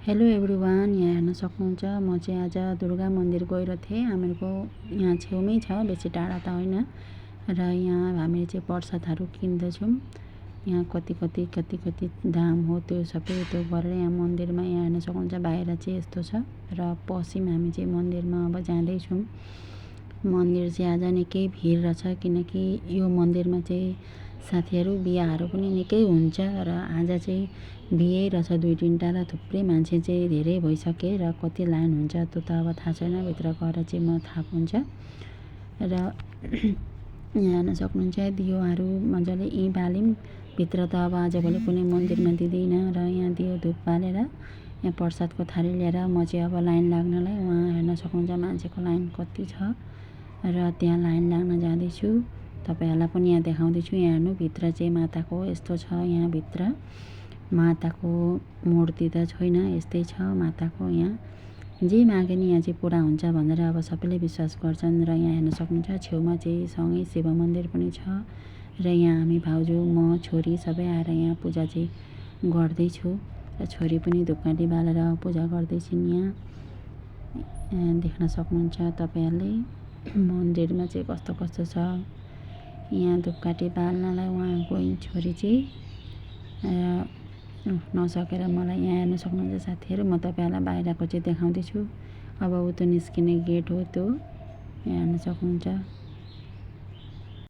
Hello everyone, यहाँ हेर्न सक्नुहुन्छ म चाहिँ आज दुर्गा मन्दिर गएर थिएँ। हामीहरूको यहाँ छेउमै छ, बेसी टाढा त होइन। र यहाँ हामीले चाहिँ प्रसादहरू किन्दैछौँ। यहाँ कति दाम हो त्यो सबै त्यो गरेर यहाँ मन्दिरमा यहाँ हेर्न सक्नुहुन्छ। बाहिर चाहिँ यस्तो छ र पस्यौँ हामी चाहिँ मन्दिरमा। अब जाँदैछौँ। मन्दिर चाहिँ आज निकै भिड रहेछ, किनकि यो मन्दिरमा चाहिँ साथीहरू बिहाहरू पनि निकै हुन्छ र आज चाहिँ बिहे रहेछ 2-3टा र थुप्रै मान्छे चाहिँ धेरै भइसके र कति लाइन हुन्छ त्यो त अब थाहा छैन, भित्र गएर चाहिँ म थाहा हुन्छ। र यहाँ हेर्न सक्नुहुन्छ दियोहरू मजाले यहीँ बाल्यौँ। भित्र त अब आजभोलि कुनै मन्दिरमा दिँदैन र यहाँ दियो धुप बालेर यहाँ प्रसादको थाली लिएर म चाहिँ अब लाइन लाग्नलाई उहाँ हेर्न सक्नुहुन्छ मान्छेको लाइन कति छ र त्यहाँ लाइन लाग्न जाँदैछु। तपाईँहरूलाई पनि यहाँ देखाउँदैछु। यहाँ हेर्नु भित्र चाहिँ माताको यस्तो छ। यहाँ भित्र माताको मूर्ति त छैन, यस्तै छ माताको। यहाँ जे मागे नि यहाँ चाहिँ पुरा हुन्छ भनेर अब सबैले विश्वास गर्छन्। र यहाँ हेर्न सक्नुहुन्छ छेउमा चाहिँ सँगै शिव मन्दिर पनि छ र यहाँ हामी भाउजू म छोरी सबै आएर यहाँ पूजा चाहिँ गर्दैछु र छोरी पनि धुपकाठी बालेर पूजा गर्दैछिन्। यहाँ देख्न सक्नुहुन्छ तपाईँहरूले मन्दिरमा चाहिँ कस्तो कस्तो छ। यहाँ धुपकाठी बाल्नलाई उहाँ गइन् छोरी चाहिँ नसकेर मलाई यहाँ हेर्न सक्नुहुन्छ साथीहरू। म तपाईँहरूलाई बाहिरको चाहिँ देखाउँदैछु। अब उतो निस्किने गेट हो त्यो, यहाँ हेर्न सक्नुहुन्छ।